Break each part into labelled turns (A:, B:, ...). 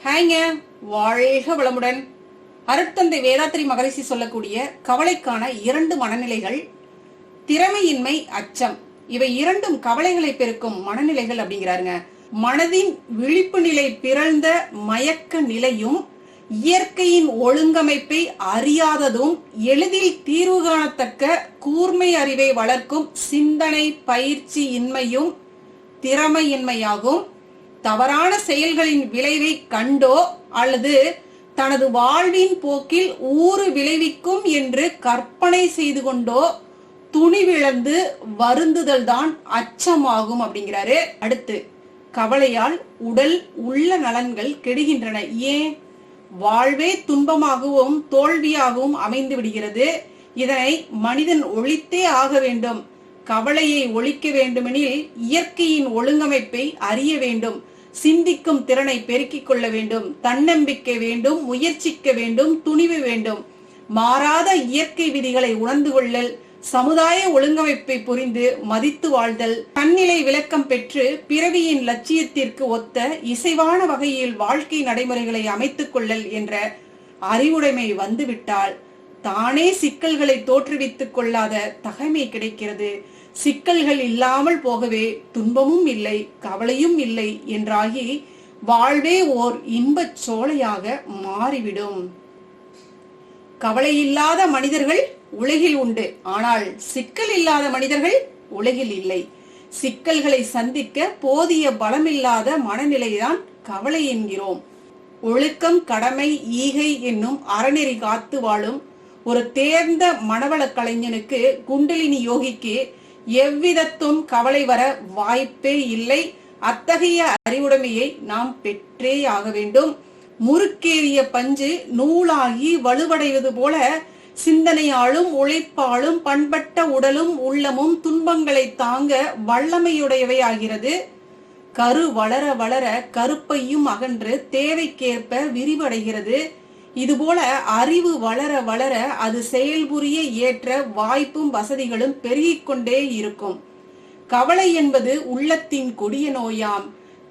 A: ஹாய்ங்க, வாழ்க வளமுடன். அருட்தந்தை வேதாத்திரி மகரிஷி சொல்லக்கூடிய கவலைக்கான 2 மனநிலைகள், திறமையின்மை, அச்சம். இவை இரண்டும் கவலைகளை பெருக்கும் மனநிலைகள் அப்படிங்கிறாருங்க. மனதின் விழிப்பு நிலை பிறழ்ந்த மயக்க நிலையும், இயற்கையின் ஒழுங்கமைப்பை அறியாததும், எளிதில் தீர்வு காணத்தக்க கூர்மை அறிவை வளர்க்கும் சிந்தனை பயிற்சி இன்மையும் திறமையின்மையாகும். தவறான செயல்களின் விளைவை கண்டோ அல்லது தனது வாழ்வின் போக்கில் ஊறு விளைவிக்கும் என்று கற்பனை செய்து கொண்டோ துணிவிழந்து வருந்துதல் தான் அச்சமாகும் அப்படிங்கிறாரு. அடுத்து, கவலையால் உடல் உள்ள நலன்கள் கெடுகின்றன. ஏன்? வாழ்வே துன்பமாகவும் தோல்வியாகவும் அமைந்து விடுகிறது. இதனை மனிதன் ஒழித்தே ஆக வேண்டும். கவலையை ஒழிக்க வேண்டுமெனில் இயற்கையின் ஒழுங்கமைப்பை அறிய வேண்டும், சிந்திக்கும் திறனை பெருக்கிக் கொள்ள வேண்டும், தன்னம்பிக்கை வேண்டும், முயற்சிக்க வேண்டும், துணிவு வேண்டும். மாறாத இயற்கை விதிகளை உணர்ந்து கொள்ளல், சமுதாய ஒழுங்கமைப்பை புரிந்து மதித்து வாழ்தல், தன்னிலை விளக்கம் பெற்று பிறவியின் லட்சியத்திற்கு ஒத்த இசைவான வகையில் வாழ்க்கை நடைமுறைகளை அமைத்துக் கொள்ளல் என்ற அறிவுடைமை வந்துவிட்டால் தானே சிக்கல்களை தோற்றுவித்துக் கொள்ளாத தகைமை கிடைக்கிறது. சிக்கல்கள் இல்லாமல் போகவே துன்பமும் இல்லை, கவலையும் இல்லை என்றாகி வாழ்வே ஓர் இன்பச் சோலையாக மாறிவிடும். கவலை இல்லாத மனிதர்கள் உலகில் உண்டு, ஆனால் சிக்கல் இல்லாத மனிதர்கள் உலகில் இல்லை. சிக்கல்களை சந்திக்க போதிய பலமில்லாத மனநிலைதான் கவலை என்கிறோம். ஒழுக்கம், கடமை, ஈகை என்னும் அறநெறி காத்து வாழும் ஒரு தேர்ந்த மனவள கலைஞனுக்கு, குண்டலினி யோகிக்கு எவ்விதத்தும் கவலை வர வாய்ப்பே இல்லை. அத்தகைய அறிவுடைமையை நாம் பெற்றே ஆக வேண்டும். முறுக்கேறிய பஞ்சு நூலாகி வலுவடைவது போல சிந்தனையாலும் உழைப்பாலும் பண்பட்ட உடலும் உள்ளமும் துன்பங்களை தாங்க வல்லமையுடையவை ஆகிறது. கரு வளர வளர கருப்பையும் அகன்று தேவைக்கேற்ப விரிவடைகிறது. இதுபோல அறிவு வளர வளர அது செயல்புரிய ஏற்ற வாய்ப்பும் வசதிகளும் பெருகிக் கொண்டே இருக்கும். கவலை என்பது உள்ளத்தின் கொடிய நோயாம்.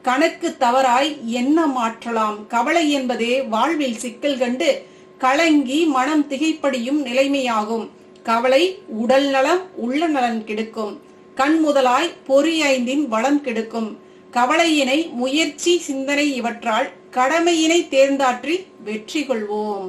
A: கணக்கு தவறாய் என்ன மாற்றலாம். கவலை என்பதே வாழ்வில் சிக்கல் கண்டு கலங்கி மனம் திகைப்படியும் நிலைமையாகும். கவலை உடல் நலம் உள்ள நலன் கெடுக்கும். கண் முதலாய் பொறி 5 வளம் கெடுக்கும். கவலையினை முயற்சி சிந்தனை இவற்றால் கடமையினை தேர்ந்தாற்றி வெற்றி கொள்வோம்.